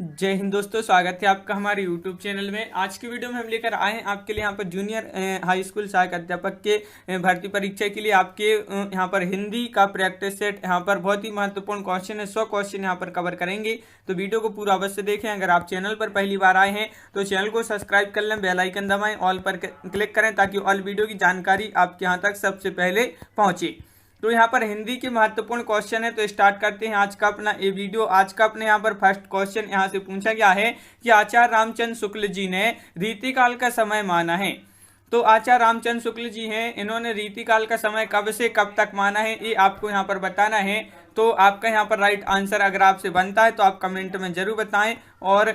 जय हिंद दोस्तों, स्वागत है आपका हमारे YouTube चैनल में। आज की वीडियो में हम लेकर आए हैं आपके लिए यहाँ पर जूनियर हाई स्कूल सहायक अध्यापक के भर्ती परीक्षा के लिए आपके यहाँ पर हिंदी का प्रैक्टिस सेट। यहाँ पर बहुत ही महत्वपूर्ण क्वेश्चन है, 100 क्वेश्चन यहाँ पर कवर करेंगे, तो वीडियो को पूरा अवश्य देखें। अगर आप चैनल पर पहली बार आए हैं तो चैनल को सब्सक्राइब कर लें, बेल आइकन दबाएं, ऑल पर क्लिक करें ताकि ऑल वीडियो की जानकारी आपके यहाँ तक सबसे पहले पहुँचे। तो यहाँ पर हिंदी के महत्वपूर्ण क्वेश्चन है, तो स्टार्ट करते हैं आज का अपना ये वीडियो। आज का अपने यहाँ पर फर्स्ट क्वेश्चन यहाँ से पूछा गया है कि आचार्य रामचंद्र शुक्ल जी ने रीतिकाल का समय माना है। तो आचार्य रामचंद्र शुक्ल जी हैं, इन्होंने रीतिकाल का समय कब से कब तक माना है, ये आपको यहाँ पर बताना है। तो आपका यहाँ पर राइट आंसर अगर आपसे बनता है तो आप कमेंट में जरूर बताएं, और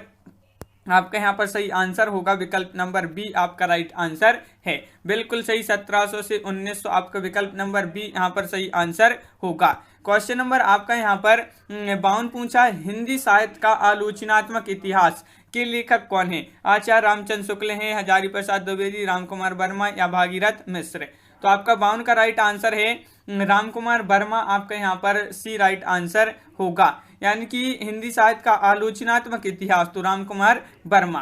आपका यहाँ पर सही आंसर होगा विकल्प नंबर बी, आपका राइट आंसर है। बिल्कुल सही, 1700 से 1900 आपका विकल्प नंबर बी यहाँ पर सही आंसर होगा। क्वेश्चन नंबर आपका यहाँ पर 52 पूछा, हिंदी साहित्य का आलोचनात्मक इतिहास के लेखक कौन है? आचार्य रामचंद्र शुक्ल हैं, हजारी प्रसाद द्विवेदी, राम कुमार वर्मा या भागीरथ मिश्र। तो आपका 52 का राइट आंसर है राम कुमार वर्मा, आपका यहाँ पर सी राइट आंसर होगा। यानी कि हिंदी साहित्य का आलोचनात्मक इतिहास, तो राम कुमार वर्मा।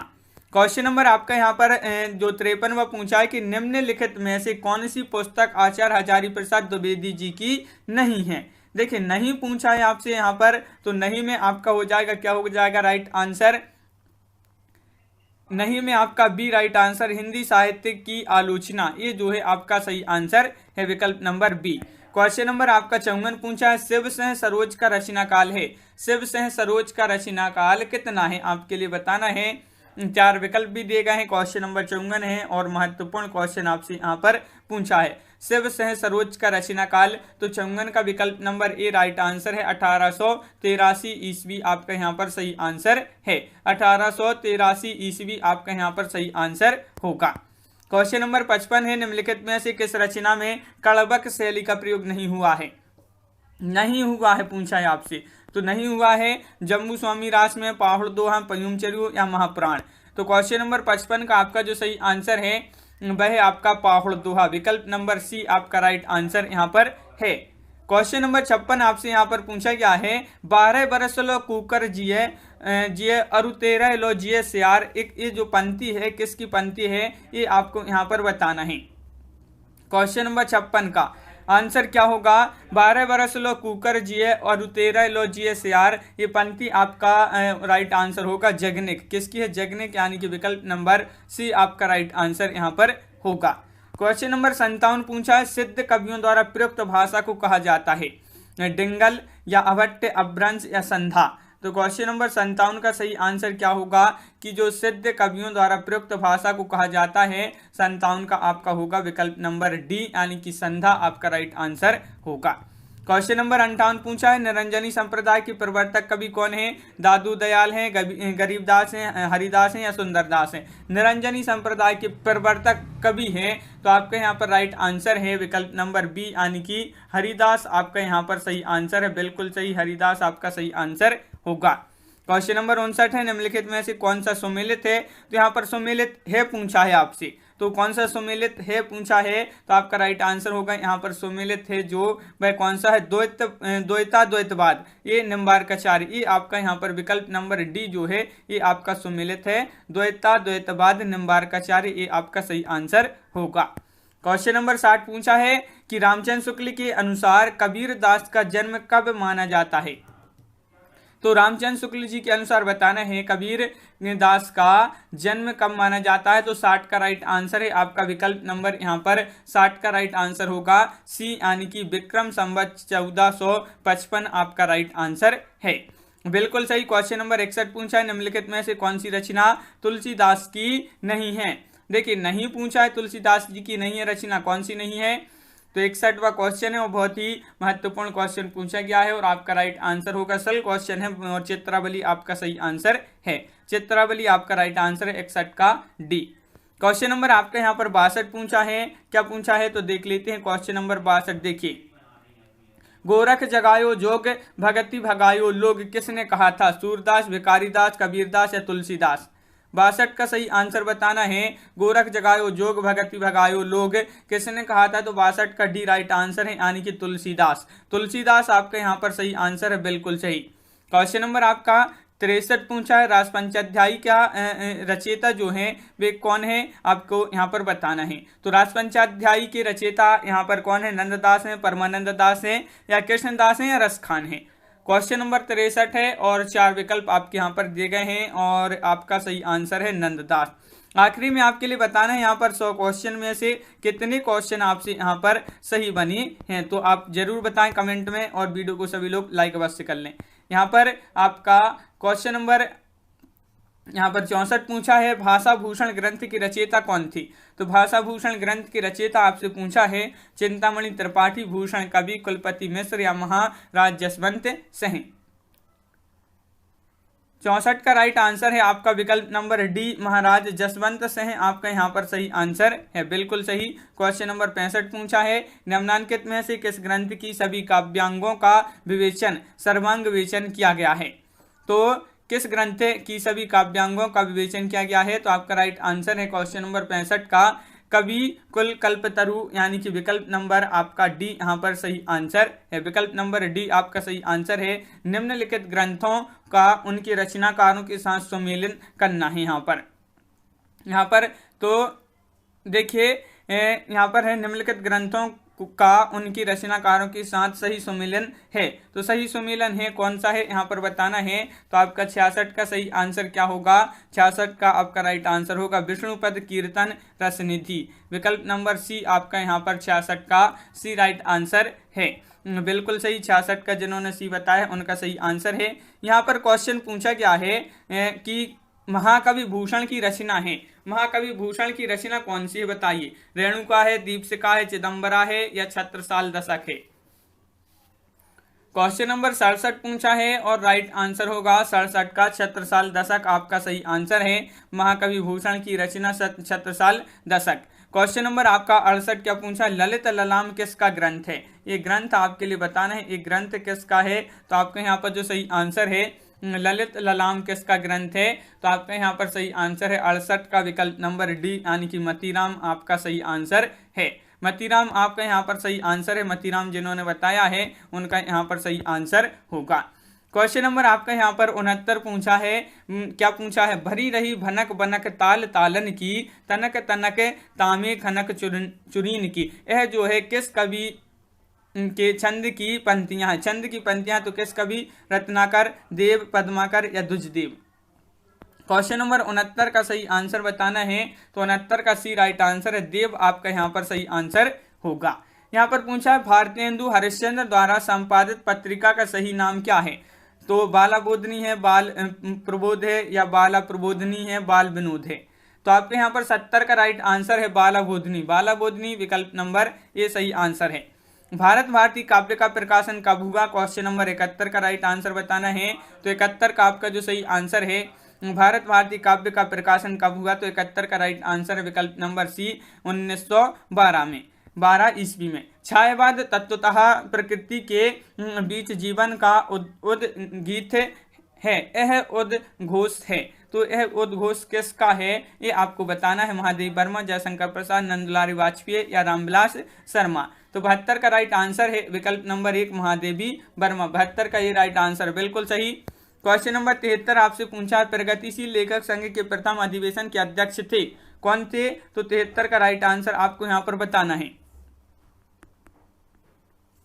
क्वेश्चन नंबर आपका यहाँ पर जो 53वां पूछा है कि निम्नलिखित में से कौन सी पुस्तक आचार्य हजारी प्रसाद द्विवेदी जी की नहीं है? देखिए, नहीं पूछा है आपसे यहाँ पर, तो नहीं में आपका हो जाएगा, क्या हो जाएगा राइट आंसर? नहीं में आपका बी राइट आंसर, हिंदी साहित्य की आलोचना, ये जो है आपका सही आंसर है, विकल्प नंबर बी। क्वेश्चन नंबर आपका 54 पूछा है, शिव सह सरोज का रचना काल है। शिव सह सरोज का रचना काल कितना है, आपके लिए बताना है। 4 विकल्प भी दिए गए हैं। क्वेश्चन नंबर 54 है और महत्वपूर्ण क्वेश्चन आपसे यहाँ पर पूछा है। शिव सह सरोज का रचना काल, तो 54 का विकल्प नंबर ए राइट आंसर है। 1883 ईस्वी आपका यहाँ पर सही आंसर है। 1883 ईस्वी आपका यहाँ पर सही आंसर होगा। क्वेश्चन नंबर 55 है, निम्नलिखित में से किस रचना में कड़बक शैली का प्रयोग नहीं हुआ है? नहीं हुआ है पूछा है आपसे, तो नहीं हुआ है जम्बू स्वामी रास में, पाहुड़ दोहा, पयुम चरियो या महापुराण। तो क्वेश्चन नंबर 55 का आपका जो सही आंसर है वह आपका पाहुड़ दोहा, विकल्प नंबर सी आपका राइट आंसर यहाँ पर है। क्वेश्चन नंबर 56 आपसे यहाँ पर पूछा गया है, 12 बरस लो कुकर जिये जिये अरु 13 लो जिये सियार, एक ये जो पंक्ति है किसकी पंक्ति है, ये आपको यहाँ पर बताना है। क्वेश्चन नंबर 56 का आंसर क्या होगा? 12 बरस लो कुकर जिये और 13 लो जिये सियार, ये पंक्ति आपका राइट आंसर होगा जगनिक। किसकी है? जगनिक, यानी कि विकल्प नंबर सी आपका राइट आंसर यहाँ पर होगा। क्वेश्चन नंबर 57 पूछा है, सिद्ध कवियों द्वारा प्रयुक्त भाषा को कहा जाता है? डिंगल या अभट्ट, अपभ्रंश या संधा। तो क्वेश्चन नंबर 57 का सही आंसर क्या होगा कि जो सिद्ध कवियों द्वारा प्रयुक्त भाषा को कहा जाता है, 57 का आपका होगा विकल्प नंबर डी, यानी कि संधा आपका राइट आंसर होगा। क्वेश्चन नंबर 58 पूछा है, निरंजनी संप्रदाय के प्रवर्तक कवि कौन है? दादू दयाल हैं, गरीबदास हैं, हरिदास हैं या सुंदरदास हैं। निरंजनी संप्रदाय के प्रवर्तक कवि हैं, तो आपका यहाँ पर राइट आंसर है विकल्प नंबर बी, यानी कि हरिदास आपका यहाँ पर सही आंसर है। बिल्कुल सही, हरिदास आपका सही आंसर होगा। क्वेश्चन नंबर 59 है, निम्नलिखित में से कौन सा सुमेलित है? तो यहाँ पर सुमेलित है पूछा है आपसे, तो कौन सा सुमेलित है पूछा है, तो आपका राइट आंसर होगा यहाँ पर सुमेलित है जो वह कौन सा है? द्वैता द्वैतवाद, ये निम्बार्काचार्य, ये आपका यहाँ पर विकल्प नंबर डी जो है ये आपका सुमेलित है। द्वैता द्वैतवाद निम्बार्काचार्य, ये आपका सही आंसर होगा। क्वेश्चन नंबर 60 पूछा है कि रामचंद्र शुक्ल के अनुसार कबीर दास का जन्म कब माना जाता है? तो रामचंद्र शुक्ल जी के अनुसार बताना है कबीर दास का जन्म कब माना जाता है। तो 60 का राइट आंसर है आपका विकल्प नंबर यहाँ पर 60 का राइट आंसर होगा सी, यानी कि विक्रम संवत 1455 आपका राइट आंसर है। बिल्कुल सही। क्वेश्चन नंबर 61 पूछा है, निम्नलिखित में से कौन सी रचना तुलसीदास की नहीं है? देखिए, नहीं पूछा है, तुलसीदास जी की नहीं है रचना, कौन सी नहीं है? तो 61वां क्वेश्चन है, वो बहुत ही महत्वपूर्ण क्वेश्चन पूछा गया है और आपका राइट आंसर होगा, सरल क्वेश्चन है, और चित्रावली आपका सही आंसर है। चित्रावली आपका राइट आंसर है 61 का डी। क्वेश्चन नंबर आपका यहाँ पर 62 पूछा है, क्या पूछा है तो देख लेते हैं। क्वेश्चन नंबर 62 देखिए, गोरख जगायो जोग भगति भगायो लोग किसने कहा था? सूरदास, भिखारीदास, कबीरदास या तुलसीदास। 62 का सही आंसर बताना है। गोरख जगायो जोग भगति भगायो लोग किसने कहा था? तो 62 का डी राइट आंसर है, यानी कि तुलसीदास। तुलसीदास आपका यहाँ पर सही आंसर है, बिल्कुल सही। क्वेश्चन नंबर आपका 63 पूछा है रास पंचाध्यायी का रचयिता जो है वे कौन है, आपको यहाँ पर बताना है। तो रास पंचाध्यायी के रचयिता यहाँ पर कौन है, नंददास है, परमानंद दास है, या कृष्णदास है, या रसखान है। क्वेश्चन नंबर 63 है और 4 विकल्प आपके यहाँ पर दिए गए हैं और आपका सही आंसर है नंददास। आखिरी में आपके लिए बताना है यहाँ पर 100 क्वेश्चन में से कितने क्वेश्चन आपसे यहाँ पर सही बने हैं, तो आप जरूर बताएं कमेंट में, और वीडियो को सभी लोग लाइक अवश्य कर लें। यहाँ पर आपका क्वेश्चन नंबर यहाँ पर 64 पूछा है भाषा भूषण ग्रंथ की रचयिता कौन थी। तो भाषा भूषण ग्रंथ की रचयिता आपसे पूछा है चिंतामणि त्रिपाठी, भूषण कवि, कुलपति मिश्र, या महाराज जसवंत सिंह। 64 का राइट आंसर है आपका विकल्प नंबर डी, महाराज जसवंत सिंह आपका यहाँ पर सही आंसर है, बिल्कुल सही। क्वेश्चन नंबर 65 पूछा है निम्नांकित में से किस ग्रंथ की सभी काव्यांगों का विवेचन सर्वांग विवेचन किया गया है। तो किस ग्रंथ की सभी काव्यांगों का विवेचन किया गया है, तो आपका राइट आंसर है क्वेश्चन नंबर 65 का कवि कुल कल्पतरु, यानी कि विकल्प नंबर आपका डी यहाँ पर सही आंसर है, विकल्प नंबर डी आपका सही आंसर है। निम्नलिखित ग्रंथों का उनके रचनाकारों के साथ सम्मेलन करना है यहाँ पर तो देखिए यहाँ पर है निम्नलिखित ग्रंथों का उनकी रचनाकारों के साथ सही सम्मेलन है। तो सही सम्मेलन है कौन सा है यहाँ पर बताना है। तो आपका 66 का सही आंसर क्या होगा, 66 का आपका राइट आंसर होगा विष्णुपद कीर्तन रसनिधि, विकल्प नंबर सी आपका यहाँ पर 66 का सी राइट आंसर है, बिल्कुल सही। 66 का जिन्होंने सी बताया उनका सही आंसर है। यहाँ पर क्वेश्चन पूछा गया है कि महाकवि भूषण की रचना है, महाकवि भूषण की रचना कौन सी है बताइए। रेणुका है, दीपशिखा है, चिदंबरा है, या छत्रसाल दशक है। क्वेश्चन नंबर 67 पूछा है और राइट आंसर होगा 67 का छत्रसाल दशक आपका सही आंसर है। महाकवि भूषण की रचना छत्रसाल दशक। क्वेश्चन नंबर आपका 68 क्या पूछा, ललित ललाम किसका ग्रंथ है। ये ग्रंथ आपके लिए बताना है, ये ग्रंथ किसका है। तो आपके यहाँ पर जो सही आंसर है ललित ललाम किसका ग्रंथ है, तो आपका यहाँ पर सही आंसर है 68 का विकल्प नंबर डी, यानी कि मतीराम आपका सही आंसर है। मतीराम आपका यहाँ पर सही आंसर है, मतीराम जिन्होंने बताया है उनका यहाँ पर सही आंसर होगा। क्वेश्चन नंबर आपका यहाँ पर 69 पूछा है, क्या पूछा है, भरी रही भनक बनक ताल तालन की, तनक तनक तामे खनक चुरीन की, यह जो है किस कवि के छंद की पंक्तियां हैं। छंद की पंक्तियां तो किस कवि, रत्नाकर, देव, पद्माकर, या दुजदेव। क्वेश्चन नंबर 69 का सही आंसर बताना है, तो 69 का सी राइट आंसर है, देव आपका यहाँ पर सही आंसर होगा। यहाँ पर पूछा है भारतेंदु हरिश्चंद्र द्वारा संपादित पत्रिका का सही नाम क्या है। तो बाला बोधनी है, बाल प्रबोध है, या बाला प्रबोधनी है, बाल विनोद है। तो आपके यहाँ पर 70 का राइट आंसर है बाला बोधनी, बाला बोधनी विकल्प नंबर ये सही आंसर है। भारत भारती काव्य का प्रकाशन कब हुआ। क्वेश्चन नंबर 71 का राइट आंसर बताना है। तो 71 का आपका जो सही आंसर है भारत भारती काव्य का प्रकाशन कब हुआ, तो 71 का राइट आंसर है विकल्प नंबर सी 1912 में, 12 ईस्वी में। छायावाद तत्वतः प्रकृति के बीच जीवन का उद्गीत है, यह उद्घोष है। तो यह उद्घोष किसका है ये आपको बताना है, महादेव वर्मा, जयशंकर प्रसाद, नंदलाल वाजपेयी, या रामविलास शर्मा। तो 72 का राइट आंसर है विकल्प नंबर 1 महादेवी वर्मा, 72 का ये राइट आंसर बिल्कुल सही। क्वेश्चन नंबर 73 आपसे पूछा प्रगतिशील लेखक संघ के प्रथम अधिवेशन के अध्यक्ष थे, कौन थे। तो 73 का राइट आंसर आपको यहाँ पर बताना है।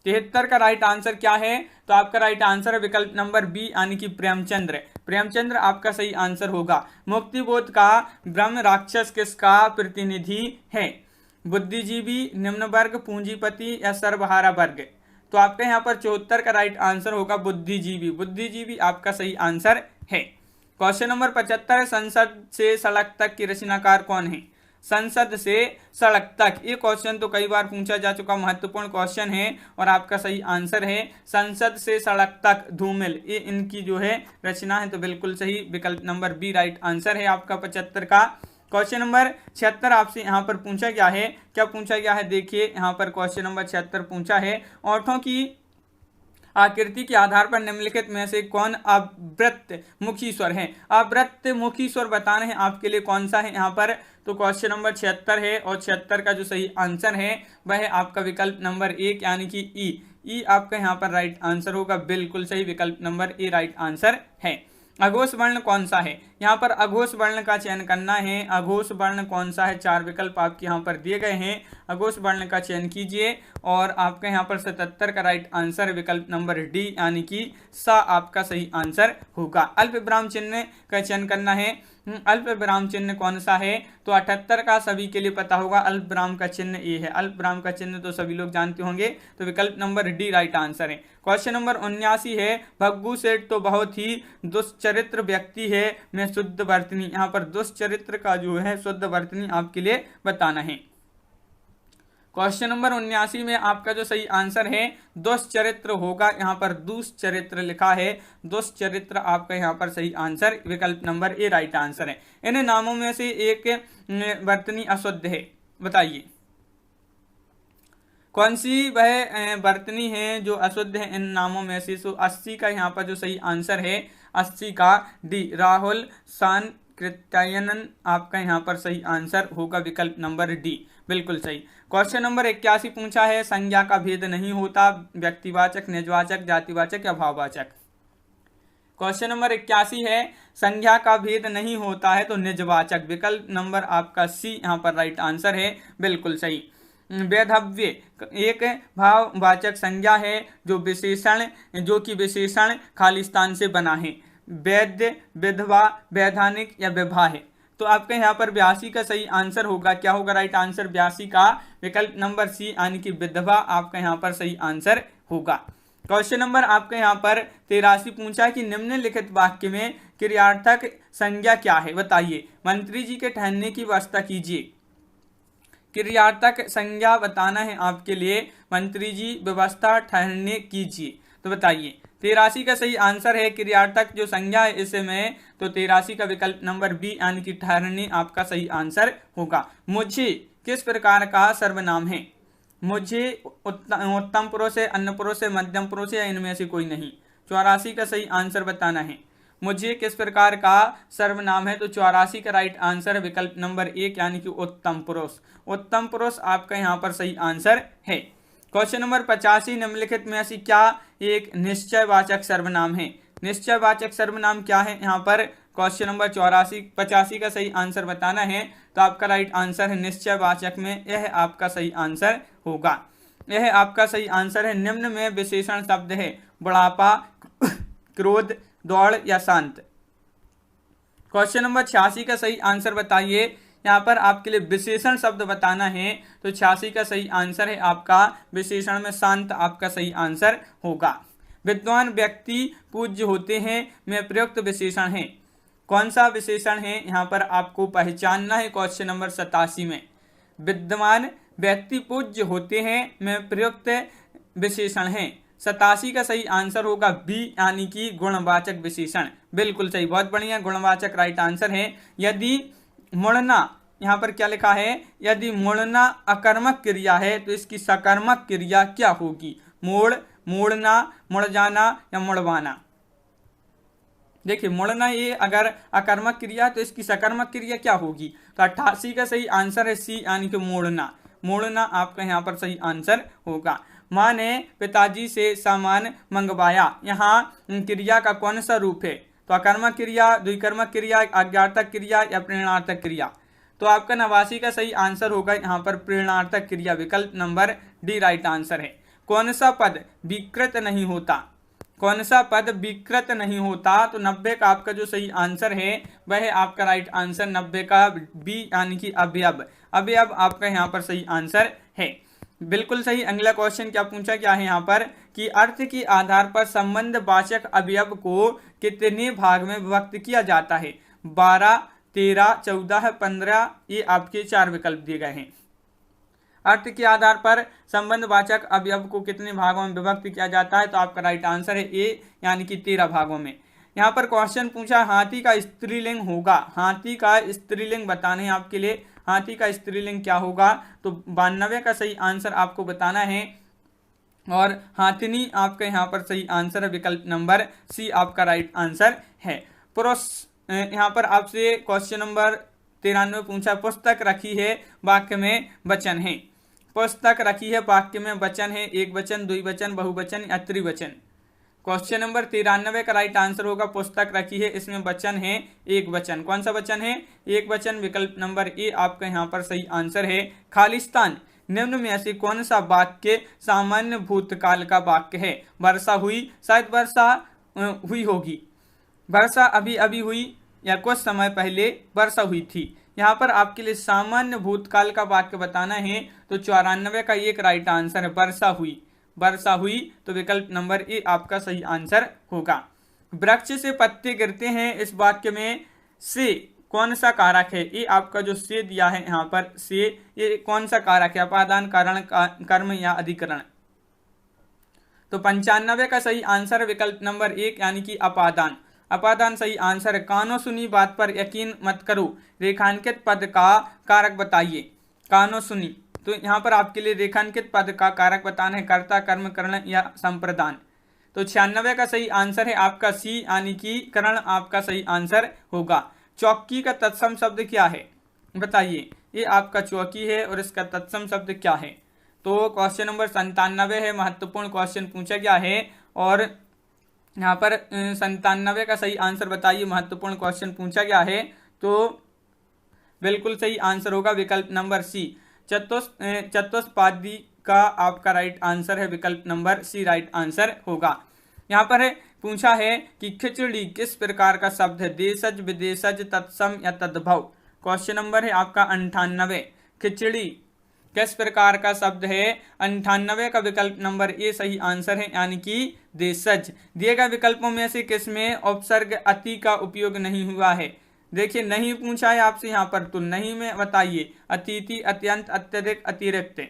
73 का राइट आंसर क्या है, तो आपका राइट आंसर है विकल्प नंबर बी, यानी कि प्रेमचंद्र, प्रेमचंद्र आपका सही आंसर होगा। मुक्तिबोध का ब्रह्म राक्षस किसका प्रतिनिधि है, बुद्धिजीवी, निम्न वर्ग, पूंजीपति, या सर्वहारा वर्ग। तो आपका यहाँ पर 74 का राइट आंसर होगा बुद्धिजीवी, बुद्धिजीवी आपका सही आंसर है। क्वेश्चन नंबर 75 संसद से सड़क तक की रचनाकार कौन है। संसद से सड़क तक, ये क्वेश्चन तो कई बार पूछा जा चुका महत्वपूर्ण क्वेश्चन है, और आपका सही आंसर है संसद से सड़क तक धूमिल, ये इनकी जो है रचना है। तो बिल्कुल सही विकल्प नंबर बी राइट आंसर है आपका 75 का। क्वेश्चन नंबर 76 आपसे यहाँ पर पूछा गया है, क्या पूछा गया है देखिए, यहाँ पर क्वेश्चन नंबर 76 पूछा है ओठों की आकृति के आधार पर निम्नलिखित में से कौन आवृत्त मुखी स्वर है। आवृत्त मुखी स्वर बताने हैं आपके लिए कौन सा है यहाँ पर। तो क्वेश्चन नंबर 76 है, और 76 का जो सही आंसर है वह है आपका विकल्प नंबर 1, यानी कि ई आपका यहाँ पर राइट आंसर होगा, बिल्कुल सही विकल्प नंबर ए राइट आंसर है। अघोष वर्ण कौन सा है? यहाँ पर अघोष वर्ण का चयन करना है। अघोष वर्ण कौन सा है? 4 विकल्प आपके यहाँ पर दिए गए हैं। अघोष वर्ण का चयन कीजिए और आपका यहाँ पर 77 का राइट आंसर विकल्प नंबर डी यानी कि सा आपका सही आंसर होगा। अल्प विराम चिन्ह का चयन करना है। अल्प विराम चिन्ह कौन सा है? तो 78 का सभी के लिए पता होगा। अल्प विराम का चिन्ह ए है। अल्प विराम का चिन्ह तो सभी लोग जानते होंगे, तो विकल्प नंबर डी राइट आंसर है। क्वेश्चन नंबर 79 है, भग्गू सेठ तो बहुत ही दुष्चरित्र व्यक्ति है, मैं शुद्ध वर्तनी। यहाँ पर दुष्चरित्र का जो है शुद्ध वर्तनी आपके लिए बताना है। क्वेश्चन नंबर 79 में आपका जो सही आंसर है दुष्चरित्र होगा। यहाँ पर दुष्चरित्र लिखा है, दुष्चरित्र आपका यहाँ पर सही आंसर विकल्प नंबर ए राइट आंसर है। इन नामों में से एक वर्तनी अशुद्ध है, बताइए कौन सी वह वर्तनी है जो अशुद्ध है इन नामों में से? 80 का यहाँ पर जो सही आंसर है 80 का डी राहुल सान कृत्यायनन आपका यहाँ पर सही आंसर होगा विकल्प नंबर डी, बिल्कुल सही। क्वेश्चन नंबर 81 पूछा है, संज्ञा का भेद नहीं होता, व्यक्तिवाचक, निजवाचक, जातिवाचक या भाववाचक। क्वेश्चन नंबर 81 है, संज्ञा का भेद नहीं होता है तो निजवाचक, विकल्प नंबर आपका सी यहाँ पर राइट आंसर है, बिल्कुल सही। वैधव्य एक भाववाचक संज्ञा है जो कि विशेषण खालिस्तान से बना है। वैद्य, विधवा, वैधानिक या विवाह है। तो आपके यहाँ पर 82 का सही आंसर होगा, क्या होगा राइट आंसर 82 का विकल्प नंबर सी यानी कि विधवा आपका यहाँ पर सही आंसर होगा। क्वेश्चन नंबर आपके यहाँ पर 83 पूछा कि निम्नलिखित वाक्य में क्रियार्थक संज्ञा क्या है, बताइए। मंत्री जी के ठहरने की व्यवस्था कीजिए। क्रियार्थक संज्ञा बताना है आपके लिए, मंत्री जी व्यवस्था ठहरने कीजिए। तो बताइए 83 का सही आंसर है क्रियार्थक जो संज्ञा है इसमें, तो 83 का विकल्प नंबर बी यानी कि ठहरने आपका सही आंसर होगा। मुझे किस प्रकार का सर्वनाम है? मुझे उत्तम पुरुष है, अन्य पुरुष है, मध्यम पुरुष है या इनमें से कोई नहीं? 84 का सही आंसर बताना है। मुझे किस प्रकार का सर्वनाम है? तो 84 का राइट आंसर विकल्प नंबर 1 यानी कि उत्तम पुरुष। उत्तम पुरुष आपका यहाँ पर सही आंसर है। क्वेश्चन नंबर 85, निम्नलिखित में ऐसी क्या एक निश्चयवाचक सर्वनाम है? निश्चयवाचक सर्वनाम क्या है? यहाँ पर क्वेश्चन नंबर 85 का सही आंसर बताना है, तो आपका राइट आंसर है निश्चयवाचक में यह आपका सही आंसर होगा। यह आपका सही आंसर है। निम्न में विशेषण शब्द है बुढ़ापा, क्रोध, दौड़ या शांत। क्वेश्चन नंबर 86 का सही आंसर बताइए। यहाँ पर आपके लिए विशेषण शब्द बताना है, तो 86 का सही आंसर है आपका विशेषण में शांत आपका सही आंसर होगा। विद्वान व्यक्ति पूज्य होते हैं में प्रयुक्त विशेषण है, कौन सा विशेषण है? यहाँ पर आपको पहचानना है। क्वेश्चन नंबर 87 में विद्वान व्यक्ति पूज्य होते हैं में प्रयुक्त विशेषण है। 87 का सही आंसर होगा बी यानी कि गुणवाचक विशेषण, बिल्कुल सही, बहुत बढ़िया, गुणवाचक राइट आंसर है। यदि मुड़ना, यहाँ पर क्या लिखा है? यदि मुड़ना अकर्मक क्रिया है तो इसकी सकर्मक क्रिया क्या होगी? मोड़, मोड़ना, मुड़ जाना या मुड़वाना। देखिए मुड़ना ये अगर अकर्मक क्रिया तो इसकी सकर्मक क्रिया क्या होगी? तो 88 का सही आंसर है सी यानी कि मोड़ना। मोड़ना आपका यहाँ पर सही आंसर होगा। माँ ने पिताजी से सामान मंगवाया, यहाँ क्रिया का कौन सा रूप है? तो अकर्मक क्रिया, द्विकर्मक क्रिया, अज्ञार्थक क्रिया या प्रेरणार्थक क्रिया। तो आपका 89 का सही आंसर होगा यहाँ पर प्रेरणार्थक क्रिया, विकल्प नंबर डी राइट आंसर है। कौन सा पद विकृत नहीं होता? कौन सा पद विकृत नहीं होता? तो 90 का आपका जो सही आंसर है वह है आपका राइट आंसर 90 का बी यानी कि अवयव। अवयव आपका यहाँ पर सही आंसर है, बिल्कुल सही। अगला क्वेश्चन क्या पूछा गया है यहाँ पर कि अर्थ के आधार पर संबंध वाचक अवयव को कितने भाग में विभक्त किया जाता है? 12, 13, 14, 15, ये आपके 4 विकल्प दिए गए हैं। अर्थ के आधार पर संबंधवाचक अवयव को कितने भागों में विभक्त किया जाता है? तो आपका राइट आंसर है ए यानी कि 13 भागों में। यहाँ पर क्वेश्चन पूछा हाथी का स्त्रीलिंग होगा, हाथी का स्त्रीलिंग बताना है आपके लिए। हाथी का स्त्रीलिंग क्या होगा? तो 92 का सही आंसर आपको बताना है और हाथिनी आपका यहाँ पर सही आंसर है, विकल्प नंबर सी आपका राइट आंसर है। पुरुष, यहाँ पर आपसे क्वेश्चन नंबर 93 पूछा पुस्तक रखी है वाक्य में वचन है। पुस्तक रखी है वाक्य में वचन है, एक वचन, द्विवचन, बहुवचन या त्रिवचन। क्वेश्चन नंबर 93 का राइट आंसर होगा पुस्तक रखी है, इसमें वचन है एक वचन। कौन सा वचन है? एक वचन। विकल्प नंबर ए आपका यहाँ पर सही आंसर है। खालिस्तान निम्न में से कौन सा वाक्य सामान्य भूतकाल का वाक्य है? वर्षा हुई, शायद वर्षा हुई होगी, वर्षा अभी अभी हुई, या कुछ समय पहले वर्षा हुई थी। यहाँ पर आपके लिए सामान्य भूतकाल का वाक्य बताना है, तो 94 का एक राइट आंसर है वर्षा हुई। वर्षा हुई, तो विकल्प नंबर ए आपका सही आंसर होगा। वृक्ष से पत्ते गिरते हैं, इस वाक्य में से कौन सा कारक है? ये आपका जो से दिया है यहाँ पर से, ये कौन सा कारक है? अपादान, कारण, कर्म या अधिकरण? तो 95 का सही आंसर विकल्प नंबर 1 यानी कि अपादान। अपादान सही आंसर है। कानो सुनी बात पर यकीन मत करो, रेखांकित पद का कारक बताइए। कानो सुनी, तो यहाँ पर आपके लिए रेखांकित पद का कारक बताना है कर्ता, कर्म, करण या संप्रदान। तो 96 का सही आंसर है आपका सी यानी कि करण आपका सही आंसर होगा। चौकी का तत्सम शब्द क्या है? बताइए। ये आपका चौकी है और इसका तत्सम शब्द क्या है? तो क्वेश्चन नंबर 97 है, महत्वपूर्ण क्वेश्चन पूछा गया है और यहाँ पर 97 का सही आंसर बताइए। महत्वपूर्ण क्वेश्चन पूछा गया है, तो बिल्कुल सही आंसर होगा विकल्प नंबर सी। चतुष्पादी का आपका राइट आंसर है विकल्प नंबर सी राइट आंसर होगा। यहाँ पर पूछा है कि खिचड़ी किस प्रकार का शब्द है? देशज, विदेशज, तत्सम या तद्भव? क्वेश्चन नंबर है आपका 98। खिचड़ी किस प्रकार का शब्द है? 98 का विकल्प नंबर ए सही आंसर है यानी कि देशज। दिए गए विकल्पों में से किसमें उपसर्ग अति का उपयोग नहीं हुआ है? देखिए, नहीं पूछा है आपसे यहाँ पर, तो नहीं में बताइए। अतिथि, अत्यंत, अत्यधिक, अतिरिक्त।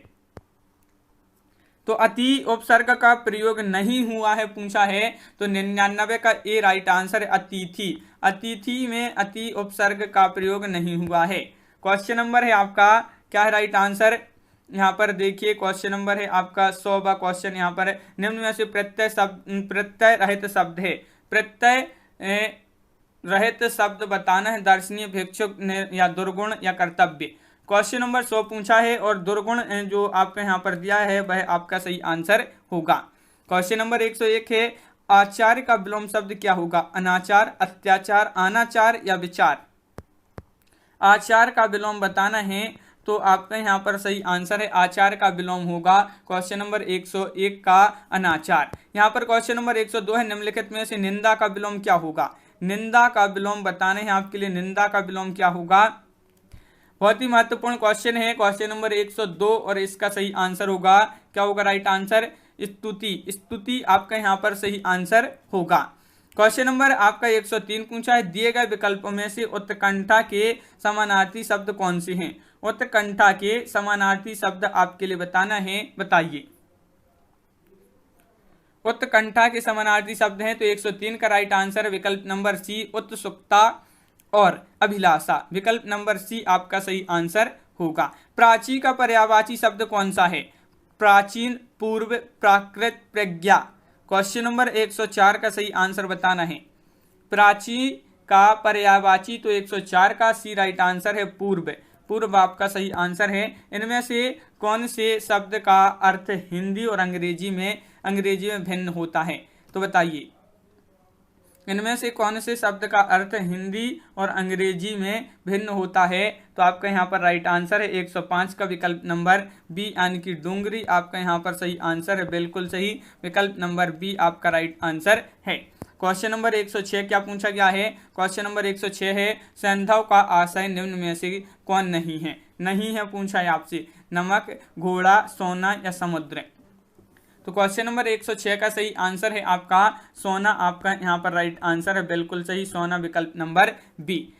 तो अति उपसर्ग का प्रयोग नहीं हुआ है पूछा है, तो 99 का ए राइट आंसर है अतिथि। अतिथि में अति उपसर्ग का प्रयोग नहीं हुआ है। क्वेश्चन नंबर है आपका क्या है राइट आंसर? यहाँ पर देखिए क्वेश्चन नंबर है आपका 100वां क्वेश्चन। यहाँ पर निम्न में से प्रत्यय रहित शब्द है। प्रत्यय रहित शब्द बताना है। दर्शनीय, भिक्षुक या दुर्गुण या कर्तव्य? क्वेश्चन नंबर 100 पूछा है और दुर्गुण जो आपके यहाँ पर दिया है वह आपका सही आंसर होगा। क्वेश्चन नंबर 101 है, आचार्य का विलोम शब्द क्या होगा? अनाचार, अत्याचार, अनाचार या विचार? आचार का विलोम बताना है, तो आपका यहाँ पर सही आंसर है आचार का विलोम होगा। क्वेश्चन नंबर 101 का अनाचार। यहाँ पर क्वेश्चन नंबर 102 है, निम्नलिखित में से निंदा का विलोम क्या होगा? निंदा का विलोम बताने हैं आपके लिए। निंदा का विलोम क्या होगा? बहुत ही महत्वपूर्ण क्वेश्चन है। क्वेश्चन नंबर 102 और इसका सही आंसर होगा क्या होगा राइट आंसर? स्तुति। स्तुति आपका यहाँ पर सही आंसर होगा। क्वेश्चन नंबर आपका 103 पूछा है, दिए गए विकल्पों में से उत्कंठा के समानार्थी शब्द कौन से हैं? उत्कंठा के समानार्थी शब्द आपके लिए बताना है, बताइए। उत्कंठा के समानार्थी शब्द हैं, तो 103 का राइट आंसर विकल्प नंबर सी उत्सुकता और अभिलाषा। विकल्प नंबर सी आपका सही आंसर होगा। प्राची का पर्यायवाची शब्द कौन सा है? प्राचीन, पूर्व, प्राकृत, प्रज्ञा? क्वेश्चन नंबर 104 का सही आंसर बताना है। प्राची का पर्यायवाची, तो 104 का सी राइट आंसर है पूर्व। पूर्व आपका सही आंसर है। इनमें से कौन से शब्द का अर्थ हिंदी और अंग्रेजी में भिन्न होता है? तो बताइए, इनमें से कौन से शब्द का अर्थ हिंदी और अंग्रेजी में भिन्न होता है? तो आपका यहाँ पर राइट आंसर है 105 का विकल्प नंबर बी यानी कि डूंगरी आपका यहाँ पर सही आंसर है। बिल्कुल सही, विकल्प नंबर बी आपका राइट आंसर है। क्वेश्चन नंबर 106 क्या पूछा गया है? क्वेश्चन नंबर 106 है, सैंधव का आशय निम्न में से कौन नहीं है? नहीं है पूछा है आपसे। नमक, घोड़ा, सोना या समुद्र? तो क्वेश्चन नंबर 106 का सही आंसर है आपका सोना। आपका यहाँ पर राइट आंसर है बिल्कुल सही, सोना विकल्प नंबर बी।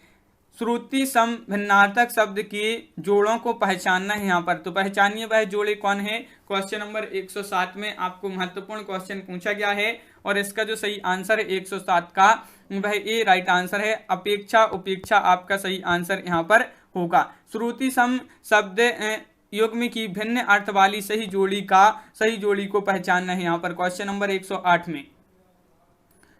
श्रुति सम भिन्नार्थक शब्द के जोड़ों को पहचानना है यहाँ पर, तो पहचानिए वह जोड़े कौन है? क्वेश्चन नंबर 107 में आपको महत्वपूर्ण क्वेश्चन पूछा गया है और इसका जो सही आंसर है 107 का वह ए राइट आंसर है। अपेक्षा, उपेक्षा आपका सही आंसर यहाँ पर होगा। श्रुति सम शब्द युग्म की भिन्न अर्थ वाली सही जोड़ी को पहचानना है यहाँ पर क्वेश्चन नंबर 108 में।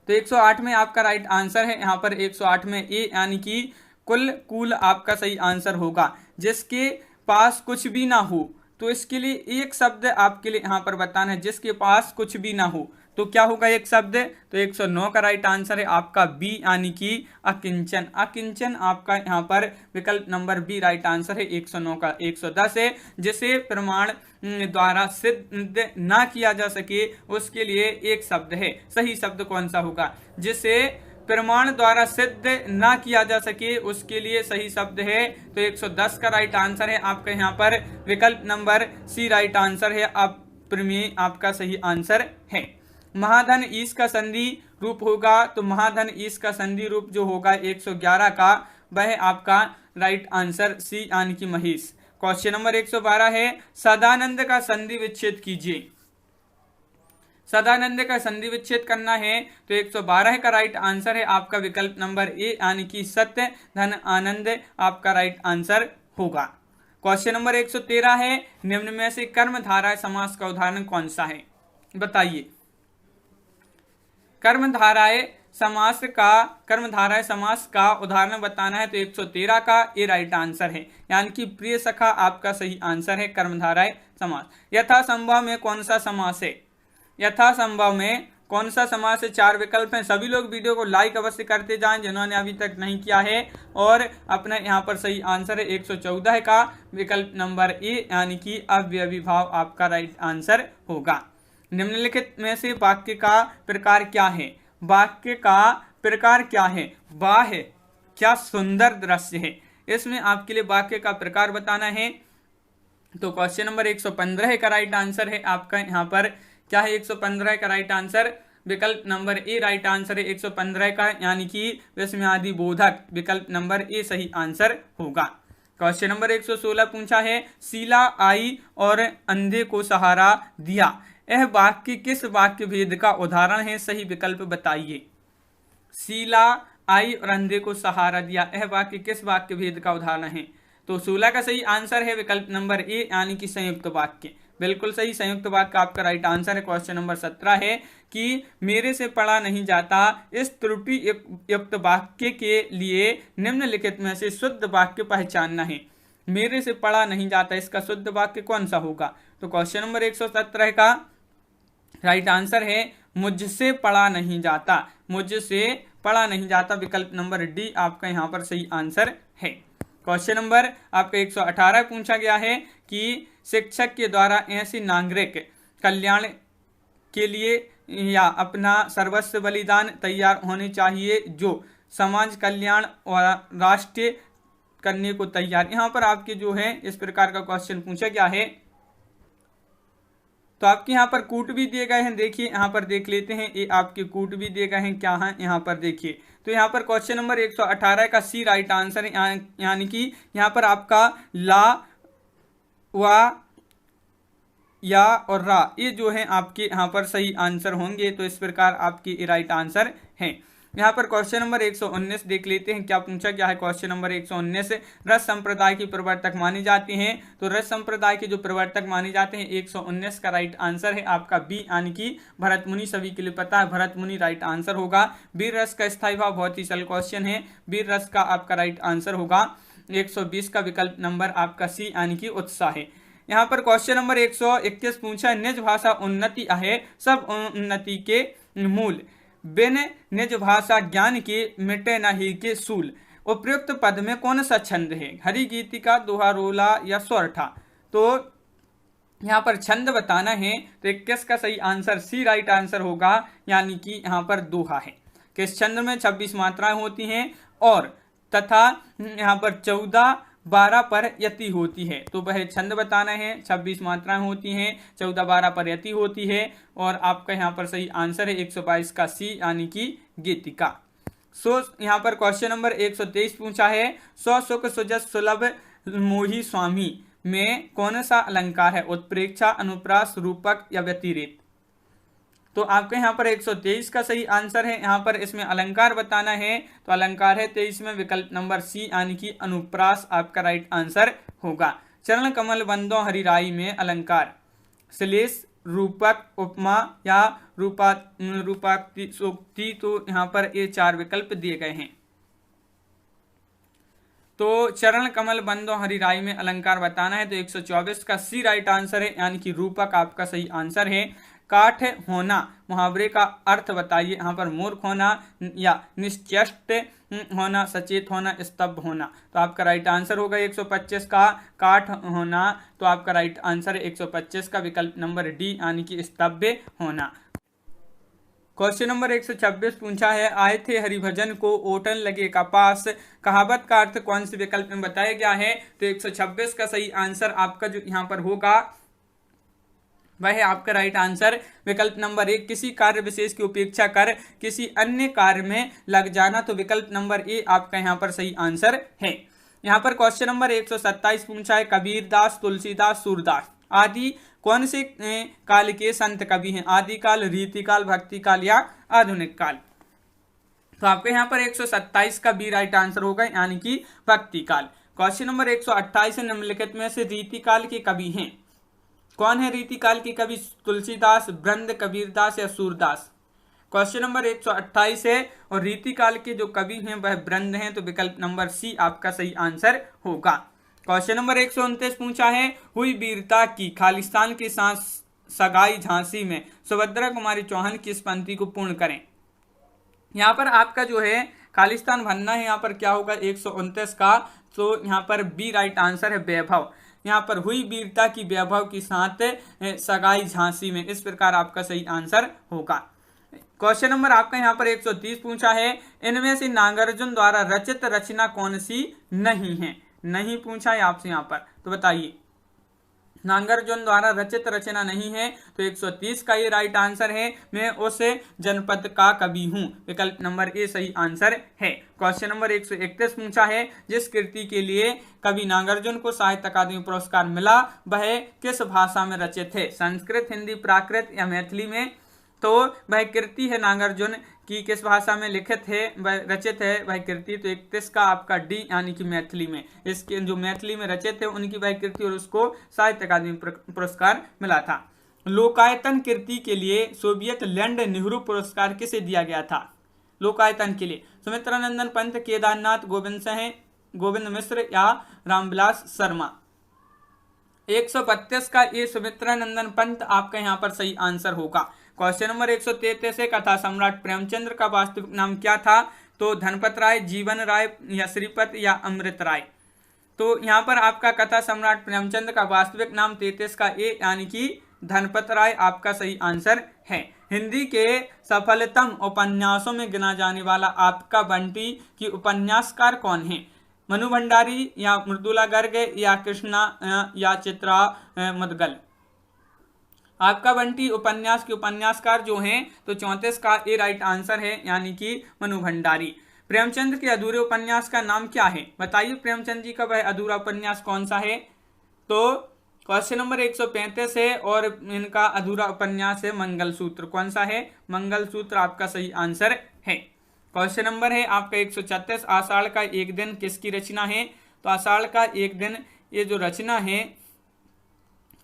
तो 108 में आपका राइट आंसर है यहाँ पर 108 में ए यानी कि कुल आपका सही आंसर होगा। जिसके पास कुछ भी ना हो, तो इसके लिए एक शब्द आपके लिए यहाँ पर बताना है, जिसके पास कुछ भी ना हो। तो क्या होगा एक शब्द, तो 109 का राइट आंसर है आपका बी यानी कि अकिंचन। अकिंचन आपका यहाँ पर विकल्प नंबर बी राइट आंसर है 109 का। 110 है जिसे प्रमाण द्वारा सिद्ध ना किया जा सके उसके लिए एक शब्द है, सही शब्द कौन सा होगा? जिसे प्रमाण द्वारा सिद्ध ना किया जा सके उसके लिए सही शब्द है, तो 110 का राइट आंसर है आपका यहाँ पर विकल्प नंबर सी राइट आंसर है। आप प्रमेय आपका सही आंसर है। महाधन ईश का संधि रूप होगा, तो महाधन ईश का संधि रूप जो होगा 111 का, वह आपका राइट आंसर सी यानी कि महेश। क्वेश्चन नंबर 112 है सदानंद का संधि विच्छेद कीजिए। सदानंद का संधि विच्छेद करना है तो 112 का राइट आंसर है आपका विकल्प नंबर ए यानी कि सत्य धन आनंद आपका राइट आंसर होगा। क्वेश्चन नंबर 113 है निम्न में से कर्मधारय समास का उदाहरण कौन सा है? बताइए। कर्मधारय समास का उदाहरण बताना है तो 113 का ये राइट आंसर है, यानी कि प्रिय सखा आपका सही आंसर है कर्मधारय समास। यथासंभव में कौन सा समास है? यथासंभव में कौन सा समास है? 4 विकल्प हैं। सभी लोग वीडियो को लाइक अवश्य करते जाएं जिन्होंने अभी तक नहीं किया है, और अपना यहाँ पर सही आंसर है 114 का विकल्प नंबर ए यानी कि अव्ययी भाव आपका राइट आंसर होगा। निम्नलिखित में से वाक्य का प्रकार क्या है? वाक्य का प्रकार क्या है? वाह क्या सुंदर दृश्य है, इसमें आपके लिए वाक्य का प्रकार बताना है। तो क्वेश्चन नंबर 115 का राइट आंसर है आपका यहाँ पर क्या है? 115 का राइट आंसर विकल्प नंबर ए राइट आंसर है 115 का, यानी कि विस्मयादि बोधक विकल्प नंबर ए सही आंसर होगा। क्वेश्चन नंबर 116 पूछा है शीला आई और अंधे को सहारा दिया, यह वाक्य किस वाक्य भेद का उदाहरण है? सही विकल्प बताइए। शीला आई और अंधे को सहारा दिया, यह वाक्य किस वाक्य भेद का उदाहरण है? तो 16 का सही आंसर है विकल्प नंबर ए यानी कि संयुक्त वाक्य, बिल्कुल सही संयुक्त वाक्य आपका राइट आंसर है। क्वेश्चन नंबर 17 है कि मेरे से पढ़ा नहीं जाता, इस त्रुटि युक्त वाक्य के लिए निम्नलिखित में से शुद्ध वाक्य पहचानना है। मेरे से पढ़ा नहीं जाता, इसका शुद्ध वाक्य कौन सा होगा? तो क्वेश्चन नंबर 117 का राइट आंसर है मुझसे पढ़ा नहीं जाता। मुझसे पढ़ा नहीं जाता विकल्प नंबर डी आपका यहाँ पर सही आंसर है। क्वेश्चन नंबर आपका 118 पूछा गया है कि शिक्षक के द्वारा ऐसे नागरिक कल्याण के लिए या अपना सर्वस्व बलिदान तैयार होने चाहिए जो समाज कल्याण और राष्ट्र करने को तैयार। यहाँ पर आपके जो है इस प्रकार का क्वेश्चन पूछा गया है, तो आपके यहाँ पर कूट भी दिए गए हैं। देखिए यहाँ पर देख लेते हैं, ये आपके कूट भी दिए गए हैं क्या है यहाँ पर देखिए। तो यहाँ पर क्वेश्चन नंबर 118 का सी राइट आंसर है, यानी कि यहाँ पर आपका ला वा या और रा ये जो है आपके यहाँ पर सही आंसर होंगे। तो इस प्रकार आपके राइट आंसर हैं। यहाँ पर क्वेश्चन नंबर 119 देख लेते हैं क्या पूछा गया है। क्वेश्चन नंबर 119 रस संप्रदाय की प्रवर्तक मानी जाती हैं, तो रस संप्रदाय के जो प्रवर्तक माने जाते हैं 119 का राइट आंसर है आपका बी यानी कि भरत मुनि। सभी के लिए पता है भरत मुनि राइट आंसर होगा। वीर रस का स्थायी भाव बहुत ही सरल क्वेश्चन है, वीर रस का आपका राइट आंसर होगा 120 का विकल्प नंबर आपका सी यानी कि उत्साह है। यहाँ पर क्वेश्चन नंबर 121 पूछा है निज भाषा उन्नति है सब उन्नति के मूल, बिन निज भाषा ज्ञान के मिटे नहीं के सूल। उपयुक्त पद में कौन सा छंद है? हरि गीतिका, दोहा, रोला या स्वरठा। तो यहाँ पर छंद बताना है तो 21 का सही आंसर सी राइट आंसर होगा, यानी कि यहाँ पर दोहा है। किस छंद में 26 मात्राएं होती हैं और तथा यहाँ पर 14-12 पर यति होती है, तो वह छंद बताना है। 26 मात्राएं होती हैं, 14-12 पर यति होती है, और आपका यहाँ पर सही आंसर है 122 का सी यानी कि गीतिका। यहाँ पर क्वेश्चन नंबर 123 पूछा है स्व सुख सुजस सुलभ मोही स्वामी में कौन सा अलंकार है? उत्प्रेक्षा, अनुप्रास, रूपक या व्यतिरेक। तो आपके यहाँ पर 123 का सही आंसर है। यहाँ पर इसमें अलंकार बताना है, तो अलंकार है 23 में विकल्प नंबर सी यानी कि अनुप्रास आपका राइट आंसर होगा। चरण कमल बंदो हरिराई में अलंकार श्लेष, रूपक, उपमा या रूपाक्ति, तो यहाँ पर ये 4 विकल्प दिए गए हैं। तो चरण कमल बंदो हरिराई में अलंकार बताना है तो 124 का सी राइट आंसर है, यानी कि रूपक आपका सही आंसर है। काठ होना, मुहावरे का अर्थ बताइए। यहाँ पर मूर्ख होना या निश्चेष्ट होना, सचेत होना, स्तब्ध होना। तो आपका राइट आंसर होगा 125 का काठ होना। तो आपका राइट आंसर 125 का विकल्प नंबर डी यानी कि स्तब्ध होना। क्वेश्चन नंबर 126 पूछा है, आए थे हरिभजन को ओटन लगे कपास, कहावत का अर्थ कौन से विकल्प में बताया गया है। तो 126 का सही आंसर आपका जो यहाँ पर होगा वह है आपका राइट आंसर विकल्प नंबर 1, किसी कार्य विशेष की उपेक्षा कर किसी अन्य कार्य में लग जाना। तो विकल्प नंबर ए आपका यहाँ पर सही आंसर है। यहाँ पर क्वेश्चन नंबर 127 पूछा है, कबीरदास, तुलसीदास, सूरदास आदि कौन से काल के संत कवि हैं। आदिकाल, रीतिकाल, भक्तिकाल या आधुनिक काल। तो आपके यहाँ पर 127 का बी राइट आंसर होगा यानी कि भक्तिकाल। क्वेश्चन नंबर 128 निम्नलिखित में से रीतिकाल के कवि हैं। कौन है रीतिकाल के कवि। तुलसीदास, ब्रंद, कबीरदास या सूरदास। क्वेश्चन नंबर 128 है और रीतिकाल के जो कवि हैं वह ब्रंद हैं। तो विकल्प नंबर सी आपका सही आंसर होगा। क्वेश्चन नंबर 129 पूछा है, हुई वीरता की खालिस्तान के साथ सगाई झांसी में, सुभद्रा कुमारी चौहान की इस पंक्ति को पूर्ण करें। यहाँ पर आपका जो है खालिस्तान बनना है, यहाँ पर क्या होगा 129 का। तो यहाँ पर बी राइट आंसर है वैभव। यहाँ पर हुई वीरता की वैभव के साथ सगाई झांसी में, इस प्रकार आपका सही आंसर होगा। क्वेश्चन नंबर आपका यहाँ पर 130 पूछा है, इनमें से नागार्जुन द्वारा रचित रचना कौन सी नहीं है। नहीं पूछा है आपसे यहाँ पर, तो बताइए नागार्जुन द्वारा रचित रचना नहीं है। तो 130 का ये राइट आंसर है, मैं उस जनपद का कवि हूँ। विकल्प नंबर ए सही आंसर है। क्वेश्चन नंबर 131 पूछा है, जिस कृति के लिए कवि नागार्जुन को साहित्य अकादमी पुरस्कार मिला वह किस भाषा में रचित है। संस्कृत, हिंदी, प्राकृत या मैथिली में। तो वह कृति है नागार्जुन की किस भाषा में लिखित है, वह रचित है वह कृति। तो 31 का आपका डी यानी कि मैथिली में। इसके जो मैथिली में रचित है उनकी वह कृति और उसको साहित्य अकादमी पुरस्कार मिला था। लोकायतन कृति के लिए सोवियत लैंड नेहरू पुरस्कार किसे दिया गया था। लोकायतन के लिए सुमित्रानंदन पंत, केदारनाथ, गोविंद मिश्र या रामविलास शर्मा। 132 का ये सुमित्रानंदन पंत आपका यहाँ पर सही आंसर होगा। क्वेश्चन नंबर 133 है, कथा सम्राट प्रेमचंद्र का वास्तविक नाम क्या था। तो धनपत राय, जीवन राय या श्रीपत या अमृत राय। तो यहाँ पर आपका कथा सम्राट प्रेमचंद्र का वास्तविक नाम 33 का ए यानी कि धनपत राय आपका सही आंसर है। हिंदी के सफलतम उपन्यासों में गिना जाने वाला आपका बंटी की उपन्यासकार कौन है। मनु भंडारी या मृदुला गर्ग या कृष्णा या चित्रा मुदगल। आपका बंटी उपन्यास के उपन्यासकार जो हैं तो 34 का ए राइट आंसर है यानी कि मनु भंडारी। प्रेमचंद के अधूरे उपन्यास का नाम क्या है। बताइए प्रेमचंद जी का वह अधूरा उपन्यास कौन सा है। तो क्वेश्चन नंबर 135 है और इनका अधूरा उपन्यास है मंगलसूत्र। कौन सा है, मंगलसूत्र आपका सही आंसर है। क्वेश्चन नंबर है आपका 136, आषाढ़ का एक दिन किसकी रचना है। तो आषाढ़ का एक दिन ये जो रचना है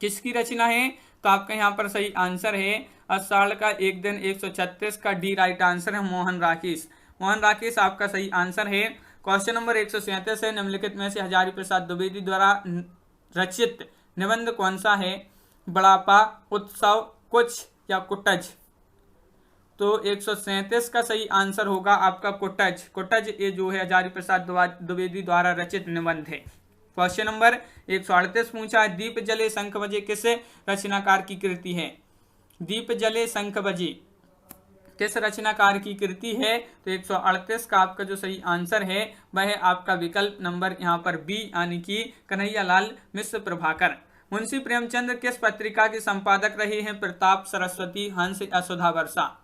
किसकी रचना है। तो आपका यहाँ पर सही आंसर है आषाढ़ का एक दिन 136 का डी राइट आंसर है मोहन राकेश। मोहन राकेश आपका सही आंसर है। क्वेश्चन नंबर 137 है, निम्नलिखित में से हजारी प्रसाद द्विवेदी द्वारा रचित निबंध कौन सा है। बड़ापा, उत्सव, कुछ या कुटज। तो 137 का सही आंसर होगा आपका कुटज। कुटज ये जो है हजारी प्रसाद द्विवेदी द्वारा रचित निबंध है। क्वेश्चन नंबर 138 पूछा है, दीप जले शंख बजे किस रचनाकार की कृति है। दीप जले शंख बजे किस रचनाकार की कृति है। तो 138 का आपका जो सही आंसर है वह है आपका विकल्प नंबर यहाँ पर बी यानी कि कन्हैयालाल मिश्र प्रभाकर। मुंशी प्रेमचंद किस पत्रिका के संपादक रहे हैं। प्रताप, सरस्वती, हंस या सुधा वर्षा।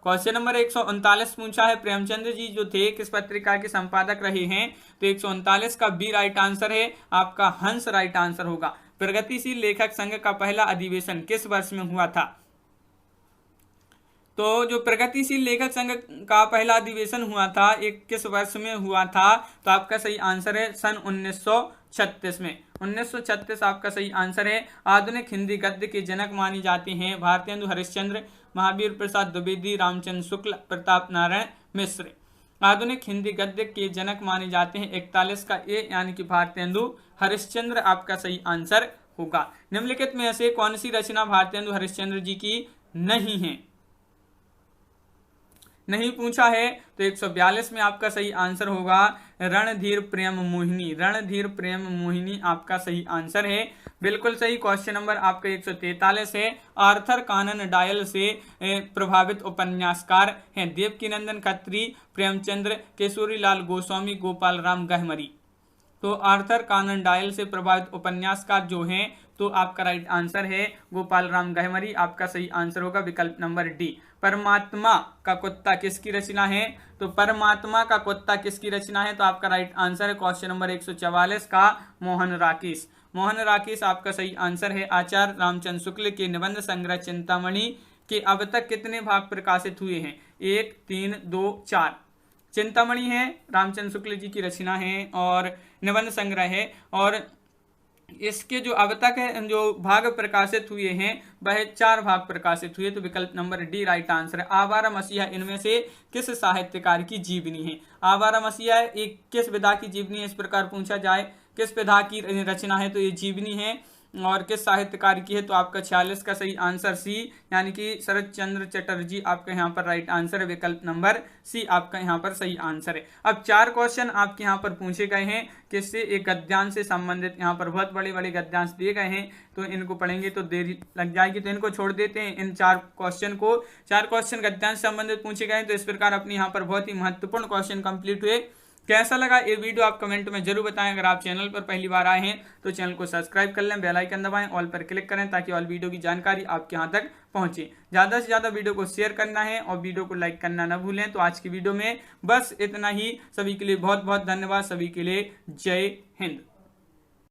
क्वेश्चन नंबर 139 पूछा है, प्रेमचंद जी जो थे किस पत्रिका के संपादक रहे हैं। तो 139 का बी राइट आंसर है आपका हंस राइट आंसर होगा। प्रगतिशील लेखक संघ का पहला अधिवेशन किस वर्ष में हुआ था। तो जो प्रगतिशील लेखक संघ का पहला अधिवेशन हुआ था एक किस वर्ष में हुआ था। तो आपका सही आंसर है सन 1936 में। 1936 आपका सही आंसर है। आधुनिक हिंदी गद्य के जनक मानी जाते हैं भारतेंदु हरिश्चंद्र, महावीर प्रसाद द्विवेदी, रामचंद्र शुक्ल, प्रताप नारायण मिश्र। आधुनिक हिंदी गद्य के जनक माने जाते हैं 41 का ए यानी कि भारतेंदु हरिश्चंद्र आपका सही आंसर होगा। निम्नलिखित में से कौन सी रचना भारतेंदु हरिश्चंद्र जी की नहीं है? नहीं पूछा है तो 142 में आपका सही आंसर होगा रणधीर प्रेम मोहिनी। रणधीर प्रेम मोहिनी आपका सही आंसर है, बिल्कुल सही। क्वेश्चन नंबर आपका 143 है। आर्थर कानन डॉयल से प्रभावित उपन्यासकार हैं देवकीनंदन खत्री, प्रेमचंद्र, केशरीलाल गोस्वामी, गोपाल राम गहमरी। तो आर्थर कानन डॉयल से प्रभावित उपन्यासकार जो हैं तो आपका राइट आंसर है गोपाल राम गहमरी। आपका सही आंसर होगा विकल्प नंबर डी। परमात्मा का कुत्ता किसकी रचना है? तो परमात्मा का कुत्ता किसकी रचना है? तो आपका राइट आंसर है क्वेश्चन नंबर 144 का मोहन राकेश। मोहन राकेश आपका सही आंसर है। आचार्य रामचंद्र शुक्ल के निबंध संग्रह चिंतामणि के अब तक कितने भाग प्रकाशित हुए हैं? 1, 3, 2, 4। चिंतामणि है रामचंद्र शुक्ल जी की रचना है और निबंध संग्रह है, और इसके जो अब तक है जो भाग प्रकाशित हुए हैं वह 4 भाग प्रकाशित हुए। तो विकल्प नंबर डी राइट आंसर है। आवारा मसीहा इनमें से किस साहित्यकार की जीवनी है? आवारा मसीहा एक किस विधा की जीवनी है? इस प्रकार पूछा जाए किस विधा की रचना है तो ये जीवनी है, और किस साहित्यकार की है? तो आपका 46 का सही आंसर सी, यानी कि शरद चंद्र चटर्जी आपका यहाँ पर राइट आंसर है। विकल्प नंबर सी आपका यहाँ पर सही आंसर है। अब 4 क्वेश्चन आपके यहाँ पर पूछे गए हैं किससे? एक गद्यांश से संबंधित। यहाँ पर बहुत बड़े बड़े गद्यांश दिए गए हैं तो इनको पढ़ेंगे तो देरी लग जाएगी, तो इनको छोड़ देते हैं इन 4 क्वेश्चन को। 4 क्वेश्चन गद्यांश से संबंधित पूछे गए, तो इस प्रकार अपने यहाँ पर बहुत ही महत्वपूर्ण क्वेश्चन कंप्लीट हुए। कैसा लगा ये वीडियो आप कमेंट में जरूर बताएं। अगर आप चैनल पर पहली बार आए हैं तो चैनल को सब्सक्राइब कर लें, बेल आइकन दबाएं, ऑल पर क्लिक करें ताकि ऑल वीडियो की जानकारी आपके यहाँ तक पहुंचे। ज़्यादा से ज़्यादा वीडियो को शेयर करना है और वीडियो को लाइक करना ना भूलें। तो आज की वीडियो में बस इतना ही। सभी के लिए बहुत बहुत धन्यवाद। सभी के लिए जय हिंद।